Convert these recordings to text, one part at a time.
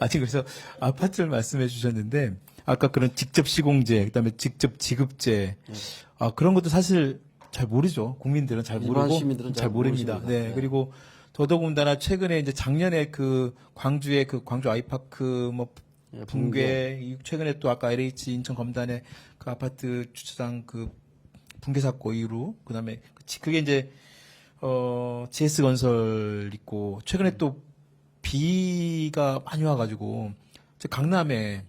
지금 그래서 아파트를 말씀해 주셨는데, 아까 그런 직접 시공제, 그다음에 직접 지급제, 그런 것도 사실 잘 모르죠. 국민들은 잘 일반 모르고, 시민들은 잘 모릅니다. 모르십니다. 네. 네. 그리고 더더군다나 최근에 이제 작년에 그 광주의 그 광주 아이파크 뭐 예, 붕괴, 최근에 또 아까 LH 인천 검단의 그 아파트 주차장 그 붕괴 사건 이후로, 그다음에 그게 이제 GS 건설 있고, 최근에 또 비가 많이 와가지고, 강남에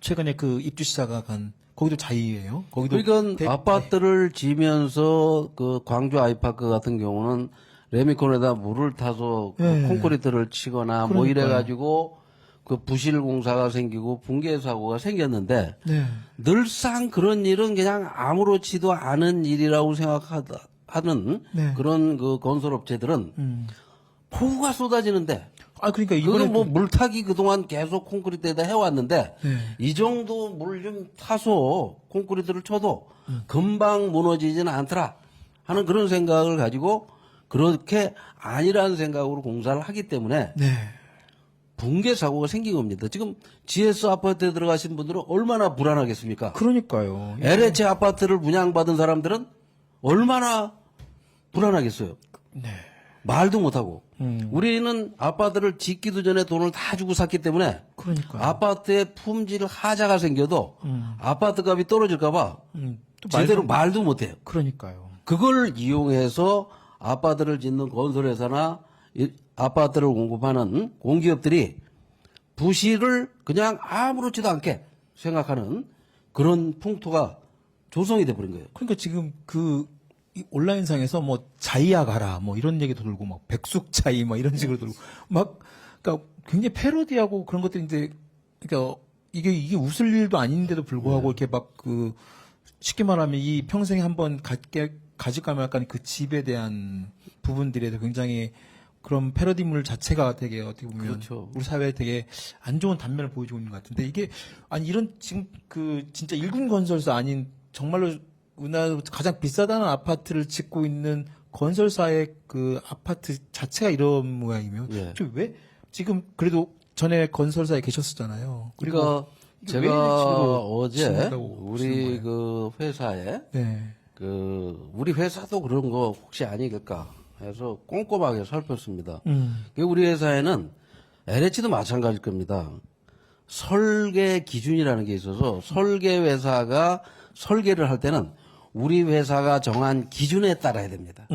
최근에 그 입주 시작가 간, 거기도 자이예요. 거기도. 그러니까 아파트를 지면서 그 광주 아이파크 같은 경우는 레미콘에다 물을 타서 그 네. 콘크리트를 치거나 뭐 그러니까요. 이래가지고 그 부실 공사가 생기고 붕괴 사고가 생겼는데 네. 늘상 그런 일은 그냥 아무렇지도 않은 일이라고 생각하는 네. 그런 그 건설업체들은 폭우가 쏟아지는데 그러니까 그거 이번에 뭐 물타기 그동안 계속 콘크리트에다 해왔는데 네. 이 정도 물 좀 타서 콘크리트를 쳐도 금방 무너지지는 않더라 하는 그런 생각을 가지고 그렇게 아니라는 생각으로 공사를 하기 때문에 네. 붕괴 사고가 생긴 겁니다. 지금 GS 아파트에 들어가신 분들은 얼마나 불안하겠습니까? 그러니까요. LH 아파트를 분양받은 사람들은 얼마나 불안하겠어요. 네. 말도 못하고. 우리는 아파트를 짓기도 전에 돈을 다 주고 샀기 때문에 그러니까요. 아파트에 품질 하자가 생겨도 아파트 값이 떨어질까봐 또 제대로 말도 못해요. 그러니까요. 그걸 이용해서 아파트를 짓는 건설회사나 아파트를 공급하는 공기업들이 부실을 그냥 아무렇지도 않게 생각하는 그런 풍토가 조성이 돼버린 거예요. 그러니까 지금 이 온라인상에서 뭐 자이야 가라 뭐 이런 얘기도 돌고 막 백숙자이 뭐 이런 식으로 돌고 막 그러니까 굉장히 패러디하고 그런 것들이 이제 그러니까 이게 웃을 일도 아닌데도 불구하고 이렇게 막 쉽게 말하면 이 평생에 한번 가질까 말까 그 집에 대한 부분들에 대해서 굉장히 그런 패러디물 자체가 되게 어떻게 보면 그렇죠. 우리 사회에 되게 안 좋은 단면을 보여주고 있는 것 같은데 이게 이런 지금 진짜 일군 건설사 아닌 정말로 우리나라 가장 비싸다는 아파트를 짓고 있는 건설사의 그 아파트 자체가 이런 모양이면 예. 왜 지금 그래도 전에 건설사에 계셨었잖아요. 그러니까 이게 제가 왜 지금 어제 짓는다고 우리 보시는 그 회사에 네. 우리 회사도 그런 거 혹시 아니겠까 해서 꼼꼼하게 살폈습니다. 음. 우리 회사에는 LH도 마찬가지일 겁니다. 설계 기준이라는 게 있어서 설계 회사가 설계를 할 때는 우리 회사가 정한 기준에 따라야 됩니다.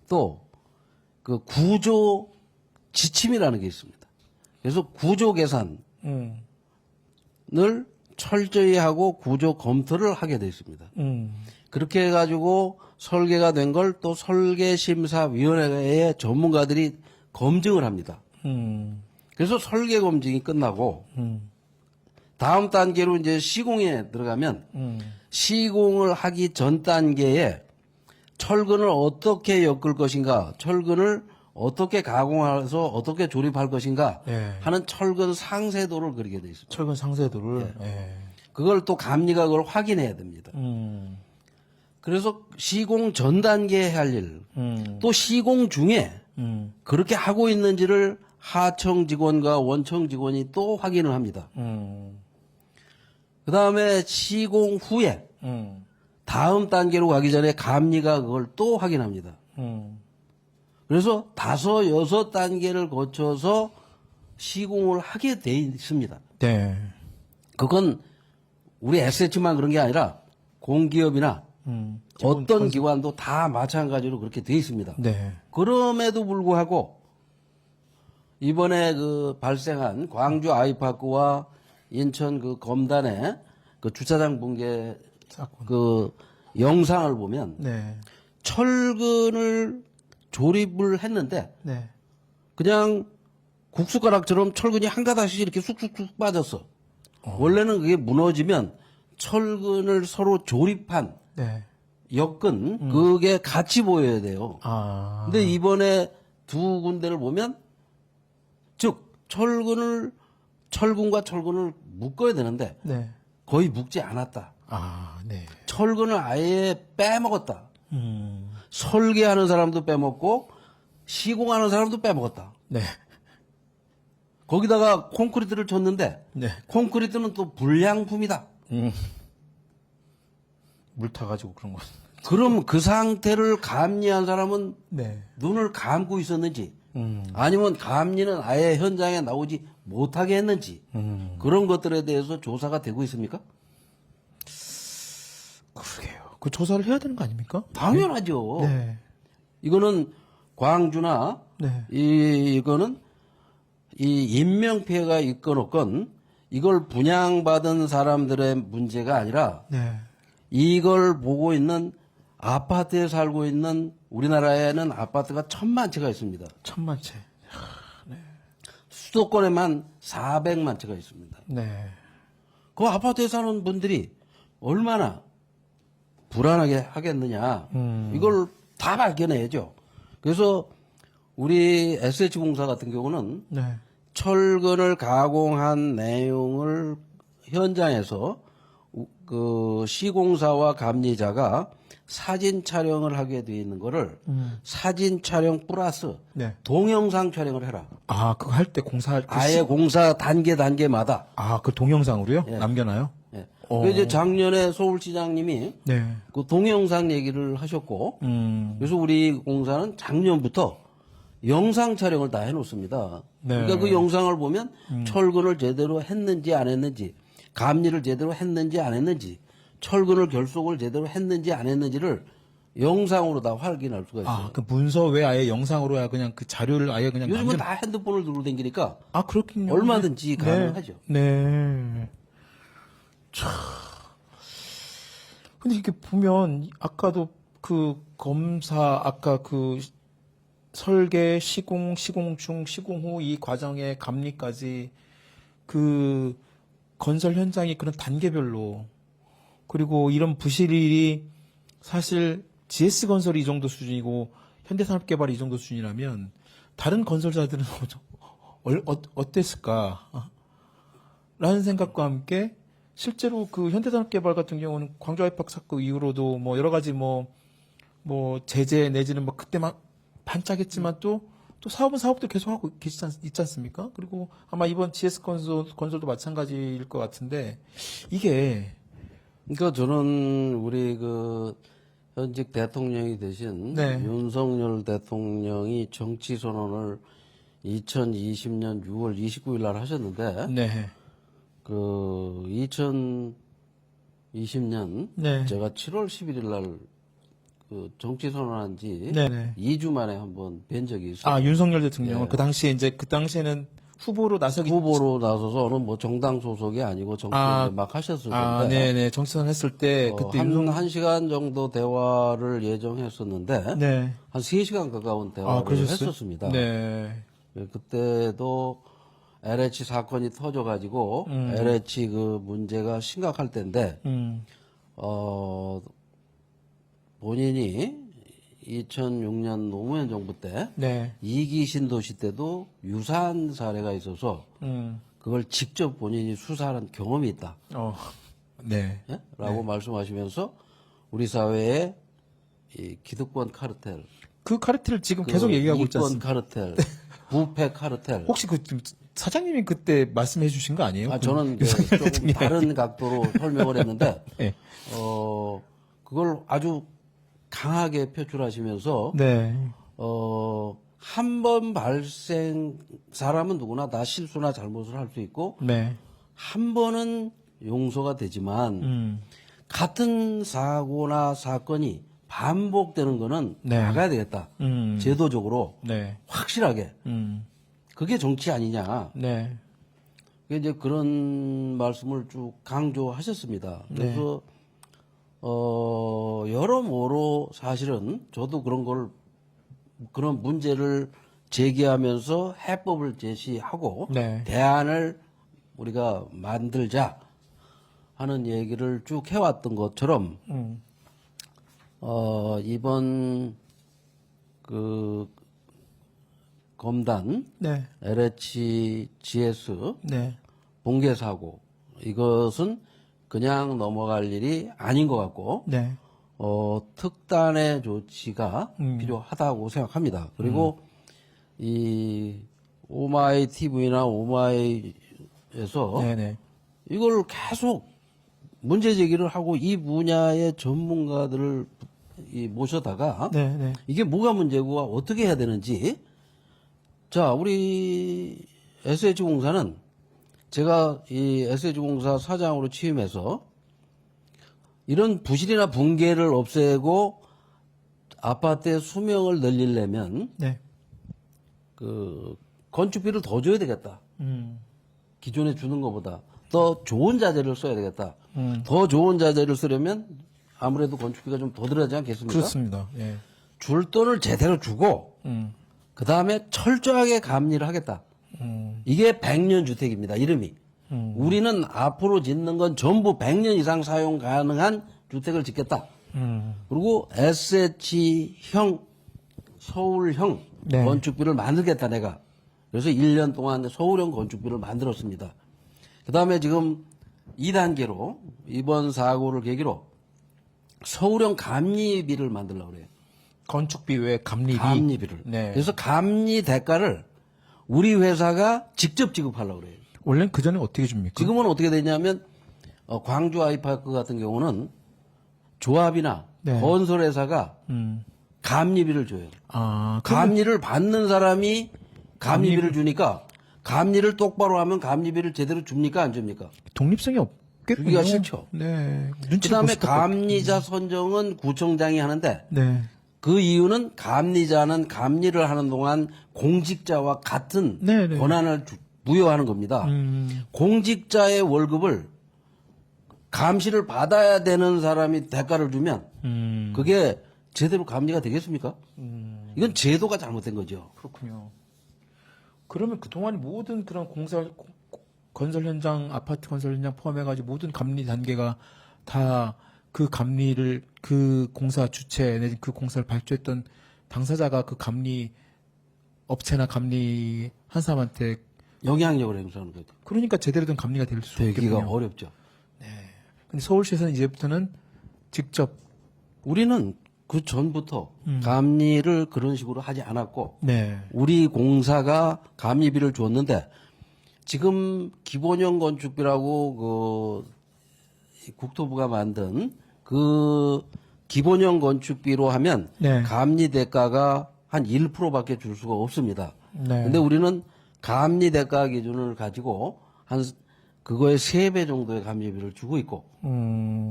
또 그 구조 지침이라는 게 있습니다. 그래서 구조 계산을 철저히 하고 구조 검토를 하게 되어 있습니다. 그렇게 해가지고 설계가 된 걸 또 설계심사위원회의 전문가들이 검증을 합니다. 그래서 설계 검증이 끝나고 다음 단계로 이제 시공에 들어가면 시공을 하기 전 단계에 철근을 어떻게 엮을 것인가, 철근을 어떻게 가공해서 어떻게 조립할 것인가 네. 하는 철근 상세도를 그리게 돼 있습니다. 철근 상세도를 그걸 또 감리각을 확인해야 됩니다. 그래서 시공 전 단계에 할 일, 또 시공 중에 그렇게 하고 있는지를 하청 직원과 원청 직원이 또 확인을 합니다. 그 다음에 시공 후에 다음 단계로 가기 전에 감리가 그걸 또 확인합니다. 그래서 5, 6단계를 거쳐서 시공을 하게 돼 있습니다. 네. 그건 우리 SH만 그런 게 아니라 공기업이나 어떤 기관도 다 마찬가지로 그렇게 돼 있습니다. 네. 그럼에도 불구하고 이번에 발생한 광주 아이파크와 인천 검단의 주차장 붕괴 사건. 영상을 보면 네. 철근을 조립을 했는데 네. 그냥 국숟가락처럼 철근이 한 가닥씩 이렇게 쑥쑥쑥 빠졌어. 원래는 그게 무너지면 철근을 서로 조립한 네. 엮은 그게 같이 보여야 돼요. 근데 이번에 두 군데를 보면 즉 철근과 철근을 묶어야 되는데 네. 거의 묶지 않았다. 네. 철근을 아예 빼먹었다. 설계하는 사람도 빼먹고 시공하는 사람도 빼먹었다. 네. 거기다가 콘크리트를 쳤는데 네. 콘크리트는 또 불량품이다. 물 타가지고 그런 거. 그럼 그 상태를 감리한 사람은 네. 눈을 감고 있었는지 아니면 감리는 아예 현장에 나오지 못하게 했는지 그런 것들에 대해서 조사가 되고 있습니까? 그러게요. 그 조사를 해야 되는 거 아닙니까? 당연하죠. 네. 이거는 광주나 네. 이거는 이 인명피해가 있건 없건 이걸 분양받은 사람들의 문제가 아니라 네. 이걸 보고 있는 아파트에 살고 있는 우리나라에는 아파트가 1,000만 채가 있습니다. 1,000만 채. 수도권에만 400만 채가 있습니다. 네. 그 아파트에 사는 분들이 얼마나 불안하게 하겠느냐. 이걸 다 밝혀내야죠. 그래서 우리 SH공사 같은 경우는 네. 철근을 가공한 내용을 현장에서 그 시공사와 감리자가 사진 촬영을 하게 돼 있는 거를 사진 촬영 플러스 네. 동영상 촬영을 해라. 아, 그거 할 때 공사할 때. 아예 공사 단계마다. 아, 그 동영상으로요? 남겨놔요? 예. 그 이제 작년에 서울시장님이 네. 그 동영상 얘기를 하셨고, 그래서 우리 공사는 작년부터 영상 촬영을 다 해놓습니다. 네. 그러니까 그 영상을 보면 철근을 제대로 했는지 안 했는지, 감리를 제대로 했는지 안 했는지, 철근을 결속을 제대로 했는지 안 했는지를 영상으로 다 확인할 수가 있어요. 아, 그 문서 외에 아예 영상으로 해야 그냥 그 자료를 아예 그냥 요즘은 다 핸드폰을 들고 다니니까 아, 그렇군요. 얼마든지 가능하죠. 네. 참. 근데 이렇게 보면 아까도 그 검사 아까 그 설계, 시공, 시공 중, 시공 후 이 과정의 감리까지 그 건설 현장이 그런 단계별로 그리고 이런 부실이 사실 GS건설이 이 정도 수준이고 현대산업개발이 이 정도 수준이라면 다른 건설사들은 어땠을까? 라는 생각과 함께 실제로 그 현대산업개발 같은 경우는 광주 아이파크 사건 이후로도 뭐 여러 가지 뭐 제재 내지는 뭐 그때만 반짝했지만 또 사업은 사업도 계속하고 있지 않습니까? 그리고 아마 이번 GS건설도 마찬가지일 것 같은데 이게 그러니까 저는 우리 그 현직 대통령이 되신 네. 윤석열 대통령이 정치 선언을 2020년 6월 29일 날 하셨는데 네. 그 2020년 네. 제가 7월 11일 날 그 정치 선언한 지 네네. 2주 만에 한번 뵌 적이 있어요. 아, 윤석열 대통령은 예. 그 당시에는 후보로 나서기 후보로 나서서는 뭐 정당 소속이 아니고 정치 막 하셨을 건데 네네. 정치선 했을 때 그때 한 시간 정도 대화를 예정했었는데 네. 한 3시간 가까운 대화를 그러셨어요? 했었습니다. 네. 예, 그때도 LH 사건이 터져가지고 LH 그 문제가 심각할 때인데 본인이 2006년 노무현 정부 때 네. 2기 신도시 때도 유사한 사례가 있어서 그걸 직접 본인이 수사한 경험이 있다. 네. 예? 라고 말씀하시면서 우리 사회의 이 기득권 카르텔, 그 카르텔을 지금 계속 얘기하고 있지 이권 않습니까? 카르텔, 부패 카르텔. 혹시 그 사장님이 그때 말씀해 주신 거 아니에요? 저는 조금 다른 각도로 설명을 했는데, 네. 그걸 아주 강하게 표출하시면서, 네. 한 번 사람은 누구나 다 실수나 잘못을 할 수 있고, 네. 한 번은 용서가 되지만, 같은 사고나 사건이 반복되는 거는 네. 막아야 되겠다. 제도적으로 네. 확실하게. 그게 정치 아니냐. 네. 이제 그런 말씀을 쭉 강조하셨습니다. 그래서 여러모로 사실은 저도 그런 문제를 제기하면서 해법을 제시하고 네. 대안을 우리가 만들자 하는 얘기를 쭉 해왔던 것처럼 이번 그 검단 네. LHGS 네. 붕괴 사고 이것은 그냥 넘어갈 일이 아닌 것 같고 네. 특단의 조치가 필요하다고 생각합니다. 그리고 이 오마이 TV나 오마이에서 네네. 이걸 계속 문제 제기를 하고 이 분야의 전문가들을 모셔다가 네네. 이게 뭐가 문제고 어떻게 해야 되는지. 자, 우리 SH공사는 제가 이 SH공사 사장으로 취임해서 이런 부실이나 붕괴를 없애고 아파트의 수명을 늘리려면 네. 그 건축비를 더 줘야 되겠다. 음. 기존에 주는 것보다 더 좋은 자재를 써야 되겠다. 더 좋은 자재를 쓰려면 아무래도 건축비가 좀 더 들어가지 않겠습니까? 그렇습니다. 예. 줄 돈을 제대로 주고 그 다음에 철저하게 감리를 하겠다. 이게 100년 주택입니다. 이름이. 우리는 앞으로 짓는 건 전부 100년 이상 사용 가능한 주택을 짓겠다. 그리고 SH형, 서울형 네. 건축비를 만들겠다 내가. 그래서 1년 동안 서울형 건축비를 만들었습니다. 그 다음에 지금 2단계로 이번 사고를 계기로 서울형 감리비를 만들려고 그래요. 건축비 외에 감리비. 감리비를. 네. 그래서 감리 대가를 우리 회사가 직접 지급하려고 그래요. 원래는 그 전에 어떻게 줍니까? 지금은 어떻게 되냐면 광주 아이파크 같은 경우는 조합이나 네. 건설회사가 감리비를 줘요. 아, 감리를 받는 사람이 감리비를 주니까 감리를 똑바로 하면 감리비를 제대로 줍니까 안 줍니까? 독립성이 없겠군요. 주기가 싫죠. 네. 눈치를 그다음에 볼 수밖에 감리자 선정은 구청장이 하는데 네. 그 이유는 감리자는 감리를 하는 동안 공직자와 같은 네네. 권한을 부여하는 겁니다. 공직자의 월급을 감시를 받아야 되는 사람이 대가를 주면 그게 제대로 감리가 되겠습니까? 이건 제도가 잘못된 거죠. 그렇군요. 그러면 그동안 모든 그런 건설 현장, 아파트 건설 현장 포함해가지고 모든 감리 단계가 다 그 감리를 그 공사 주체 내지 그 공사를 발주했던 당사자가 그 감리 업체나 감리 한 사람한테 영향력을 행사하는 거죠. 그러니까 제대로 된 감리가 될 수 되기가 없겠군요. 어렵죠. 근데 서울시에서는 이제부터는 직접 우리는 그 전부터 감리를 그런 식으로 하지 않았고 네. 우리 공사가 감리비를 줬는데 지금 기본형 건축비라고 그 국토부가 만든 그 기본형 건축비로 하면 네. 감리 대가가 한 1%밖에 줄 수가 없습니다. 네. 근데 우리는 감리 대가 기준을 가지고 한 그거의 3배 정도의 감리비를 주고 있고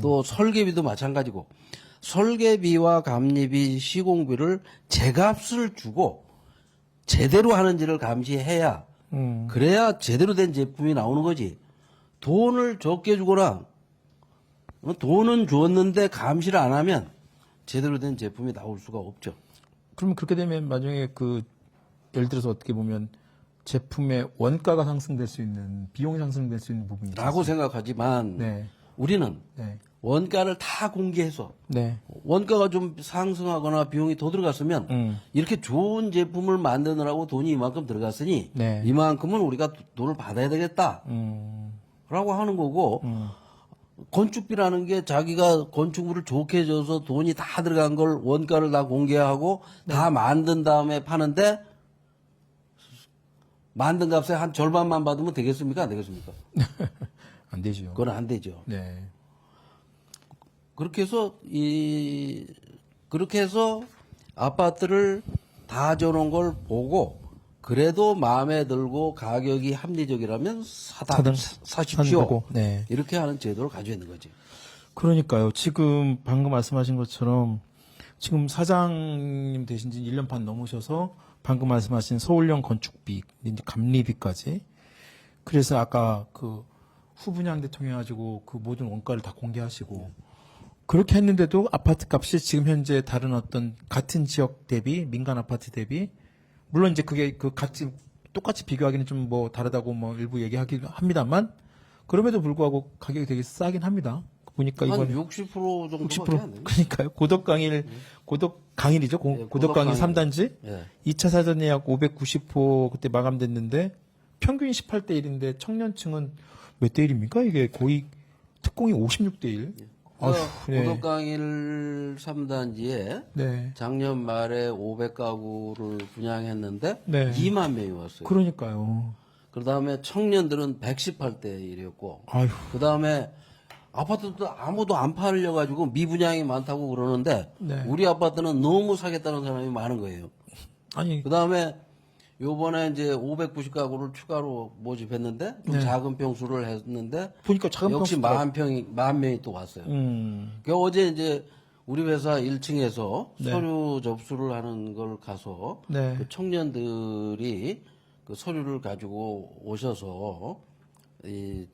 또 설계비도 마찬가지고 설계비와 감리비, 시공비를 제값을 주고 제대로 하는지를 감시해야 그래야 제대로 된 제품이 나오는 거지. 돈을 적게 주거나 돈은 줬는데 감시를 안 하면 제대로 된 제품이 나올 수가 없죠. 그러면 그렇게 되면 나중에 그 예를 들어서 어떻게 보면 제품의 원가가 상승될 수 있는 비용이 상승될 수 있는 부분이 라고 생각하지만 네. 우리는 네. 원가를 다 공개해서 네. 원가가 좀 상승하거나 비용이 더 들어갔으면 이렇게 좋은 제품을 만드느라고 돈이 이만큼 들어갔으니 네. 이만큼은 우리가 돈을 받아야 되겠다 라고 하는 거고 건축비라는 게 자기가 건축물을 좋게 져서 돈이 다 들어간 걸 원가를 다 공개하고 다 만든 다음에 파는데 만든 값의 한 절반만 받으면 되겠습니까? 안 되겠습니까? 안 되죠. 그건 안 되죠. 네. 그렇게 해서 아파트를 다 줘놓은 걸 보고 그래도 마음에 들고 가격이 합리적이라면 사십시오. 사고. 네. 이렇게 하는 제도를 가지고 있는 거지. 그러니까요. 지금 방금 말씀하신 것처럼 지금 사장님 되신 지 1년 반 넘으셔서 방금 말씀하신 서울형 건축비, 이제 감리비까지. 그래서 아까 그 후분양대 통해 가지고 그 모든 원가를 다 공개하시고 그렇게 했는데도 아파트 값이 지금 현재 다른 어떤 같은 지역 대비 민간 아파트 대비 물론 이제 그게 그 같이 똑같이 비교하기는 좀 뭐 다르다고 뭐 일부 얘기하긴 합니다만 그럼에도 불구하고 가격이 되게 싸긴 합니다. 보니까 한 이번에 60% 정도밖에 60% 안 돼요. 그러니까요. 고덕강일이죠. 고덕강일 고덕강일. 3단지. 예. 2차 사전 예약 590호 그때 마감됐는데 평균이 18대 1인데 청년층은 몇 대 1입니까? 이게 거의 특공이 56대 1. 어휴, 네. 고덕강일 3단지에 네. 작년 말에 500가구를 분양했는데 네. 2만 명이 왔어요. 그러니까요. 그다음에 청년들은 118대 1이었고 아휴. 그다음에 아파트도 아무도 안 팔려 가지고 미분양이 많다고 그러는데 네. 우리 아파트는 너무 사겠다는 사람이 많은 거예요. 아니, 그다음에 요번에 이제 590가구를 추가로 모집했는데 좀 네. 작은 평수를 했는데 보니까 작은 역시 평수더라- 만 명이 또 왔어요. 그 어제 이제 우리 회사 1층에서 네. 서류 접수를 하는 걸 가서 네. 그 청년들이 그 서류를 가지고 오셔서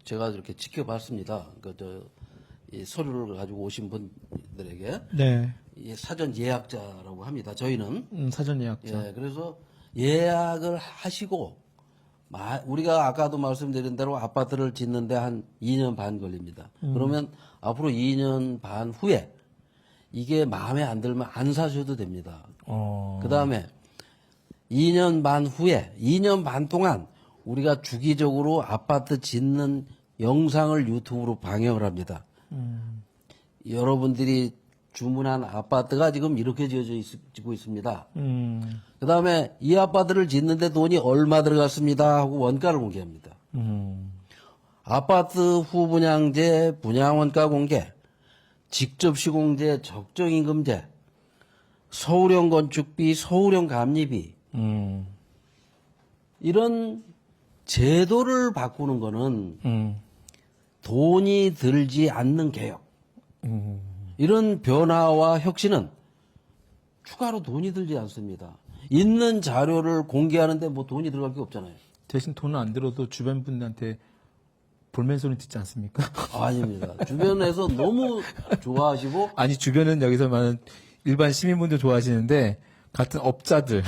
제가 이렇게 지켜봤습니다. 이 서류를 가지고 오신 분들에게 네. 이 사전 예약자라고 합니다. 저희는 사전 예약자. 예, 그래서 예약을 하시고 우리가 아까도 말씀드린 대로 아파트를 짓는데 한 2년 반 걸립니다. 그러면 앞으로 2년 반 후에 이게 마음에 안 들면 안 사셔도 됩니다. 그 다음에 2년 반 후에 2년 반 동안 우리가 주기적으로 아파트 짓는 영상을 유튜브로 방영을 합니다. 여러분들이 주문한 아파트가 지금 이렇게 지어지고 있습니다. 그 다음에 이 아파트를 짓는데 돈이 얼마 들어갔습니다 하고 원가를 공개합니다. 아파트 후분양제, 분양원가 공개, 직접 시공제, 적정임금제, 서울형 건축비, 서울형 감리비 이런 제도를 바꾸는 거는 돈이 들지 않는 개혁. 이런 변화와 혁신은 추가로 돈이 들지 않습니다. 있는 자료를 공개하는데 뭐 돈이 들어갈 게 없잖아요. 대신 돈은 안 들어도 주변 분들한테 볼멘 소리 듣지 않습니까? 아닙니다. 주변에서 너무 좋아하시고 아니, 주변은 여기서 많은 일반 시민분들 좋아하시는데, 같은 업자들.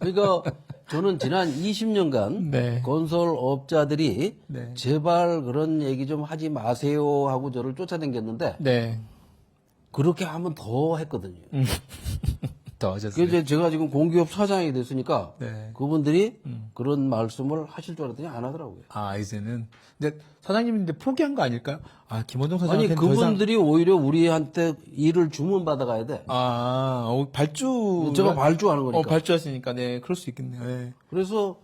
그러니까 저는 지난 20년간 네. 건설업자들이 네. 제발 그런 얘기 좀 하지 마세요 하고 저를 쫓아다녔는데 네. 그렇게 하면 더 했거든요. 더 하셨어요. 그래서 제가 지금 공기업 사장이 됐으니까 네. 그분들이 그런 말씀을 하실 줄 알았더니 안 하더라고요. 아, 이제는. 근데 사장님인데 포기한 거 아닐까요? 아, 김원동 아니 사장한테 더 이상. 그분들이 오히려 우리한테 일을 주문 받아가야 돼. 발주. 제가 발주하는 거니까. 발주하시니까, 네, 그럴 수 있겠네요. 네. 그래서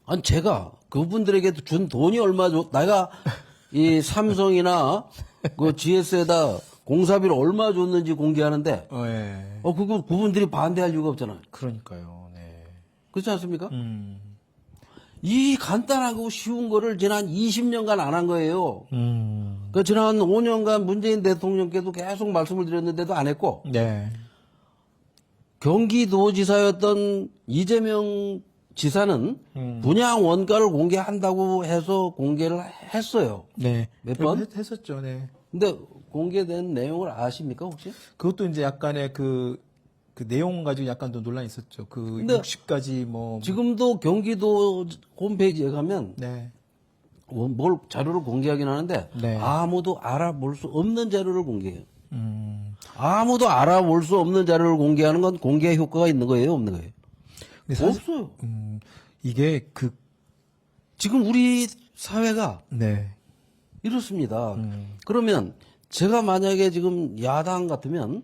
아니 제가 그분들에게 준 돈이 얼마 내가 이 삼성이나 그 GS에다 공사비를 얼마 줬는지 공개하는데 네. 그거 그분들이 반대할 이유가 없잖아요. 그러니까요. 네. 그렇지 않습니까? 이 간단하고 쉬운 거를 지난 20년간 안 한 거예요. 그 지난 5년간 문재인 대통령께도 계속 말씀을 드렸는데도 안 했고 네. 경기도지사였던 이재명 지사는 분양 원가를 공개한다고 해서 공개를 했어요. 네. 몇 번? 했었죠. 네. 근데 공개된 내용을 아십니까 혹시? 그것도 이제 약간의 그 내용 가지고 약간 더 논란이 있었죠. 그 근데 60가지 뭐. 지금도 경기도 홈페이지에 가면 네. 뭘 자료를 공개하긴 하는데 네. 아무도 알아볼 수 없는 자료를 공개해요. 아무도 알아볼 수 없는 자료를 공개하는 건 공개 효과가 있는 거예요, 없는 거예요? 근데 사실, 없어요. 이게 지금 우리 사회가 네. 이렇습니다. 그러면 제가 만약에 지금 야당 같으면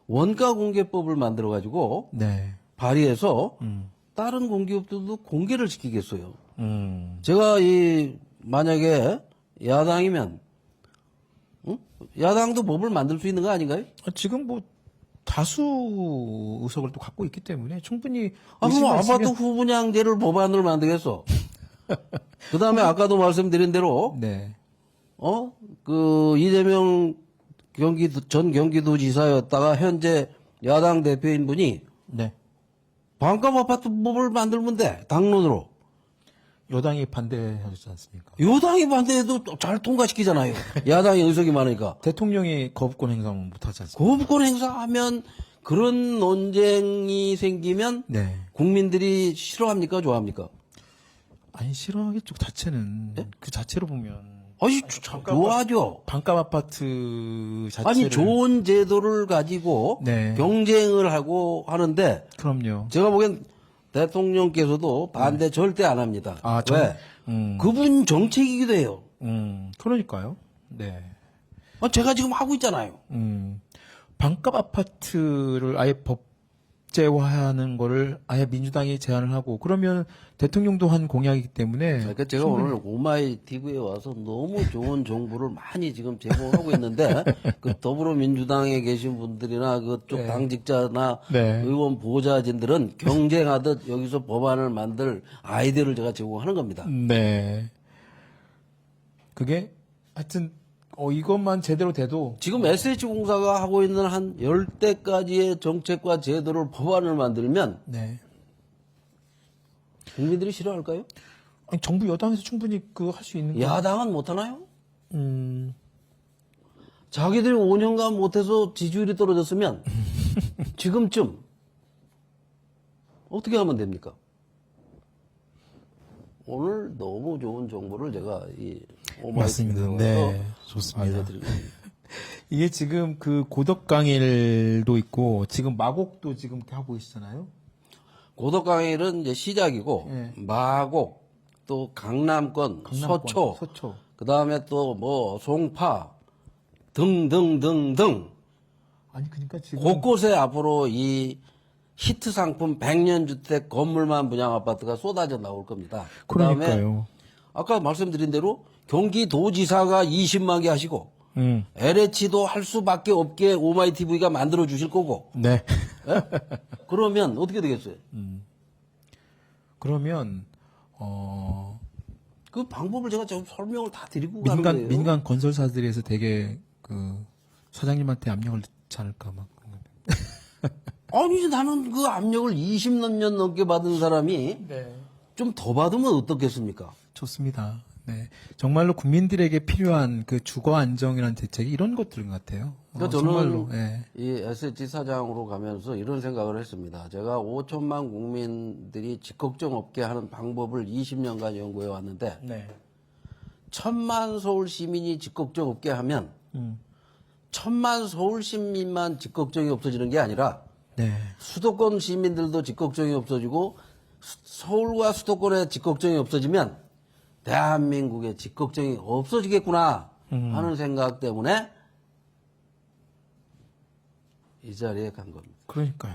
원가 공개법을 만들어 가지고 네. 발의해서 다른 공기업들도 공개를 시키겠어요. 음. 제가 만약에 야당이면 야당도 법을 만들 수 있는 거 아닌가요? 지금 뭐 다수 의석을 또 갖고 있기 때문에 충분히 그럼 의지가 아파트 있으면- 후분양제를 법안으로 만들겠어. 그 다음에 아까도 말씀드린 대로 네. 이재명 전 경기도지사였다가 현재 야당 대표인 분이 네. 반값 아파트 법을 만들면 돼. 당론으로. 여당이 반대하셨지 않습니까? 여당이 반대해도 잘 통과시키잖아요. 야당이 의석이 많으니까. 대통령이 거부권 행사는 못하지 않습니까? 거부권 행사하면 그런 논쟁이 생기면 네. 국민들이 싫어합니까? 좋아합니까? 아니, 싫어하겠죠. 그 자체는. 그 자체로 보면. 아니, 좋아하죠. 반값 아파트 자체를. 아니, 좋은 제도를 가지고 네. 경쟁을 하고 하는데 그럼요. 제가 보기엔 대통령께서도 반대 절대 안 합니다. 아, 왜? 그분 정책이기도 해요. 그러니까요. 네. 제가 지금 하고 있잖아요. 반값 아파트를 아예 법제화하는 거를 아예 민주당이 제안을 하고 그러면 대통령도 한 공약이기 때문에 그러니까 제가 오늘 오마이 TV에 와서 너무 좋은 정보를 많이 지금 제공하고 있는데 그 더불어민주당에 계신 분들이나 그쪽 네. 당직자나 네. 의원 보좌진들은 경쟁하듯 여기서 법안을 만들 아이디어를 제가 제공하는 겁니다. 네. 그게 하여튼 이것만 제대로 돼도 지금 SH공사가 하고 있는 한 10대까지의 정책과 제도를 법안을 만들면 네. 국민들이 싫어할까요? 아니, 정부 여당에서 충분히 그 할 수 있는 거. 야당은 못하나요? 음. 자기들이 5년간 못해서 지지율이 떨어졌으면 지금쯤 어떻게 하면 됩니까? 오늘 너무 좋은 정보를 제가 이 맞습니다. 네. 좋습니다. 알려드리고 있습니다. 이게 지금 그 고덕강일도 있고 지금 마곡도 지금 이렇게 하고 계시잖아요. 고덕강일은 이제 시작이고 네. 마곡 또 강남권, 강남권, 서초, 그 다음에 또 뭐 송파 등등등등 아니 그러니까 지금 곳곳에 앞으로 이 히트 상품 100년 주택 건물만 분양 아파트가 쏟아져 나올 겁니다. 그다음에 그러니까요. 아까 말씀드린 대로 경기도지사가 20만 개 하시고 LH도 할 수밖에 없게 오마이 TV가 만들어 주실 거고. 네. 예? 그러면 어떻게 되겠어요? 그러면 그 방법을 제가 지금 설명을 다 드리고 가는 거예요. 민간 건설사들에서 되게 그 사장님한테 압력을 넣지 않을까 막 그런 거. 아니 나는 그 압력을 20몇 년 넘게 받은 사람이 네. 좀 더 받으면 어떻겠습니까? 좋습니다. 네. 정말로 국민들에게 필요한 그 주거 안정이라는 대책이 이런 것들인 것 같아요. 그러니까 저는 정말로. 예. 이 SH 사장으로 가면서 이런 생각을 했습니다. 제가 5천만 국민들이 직걱정 없게 하는 방법을 20년간 연구해 왔는데 네. 1,000만 서울 시민이 직걱정 없게 하면 1,000만 서울 시민만 직걱정이 없어지는 게 아니라 네. 수도권 시민들도 직걱정이 없어지고 서울과 수도권의 직걱정이 없어지면 대한민국의 직걱정이 없어지겠구나 하는 생각 때문에 이 자리에 간 겁니다. 그러니까요.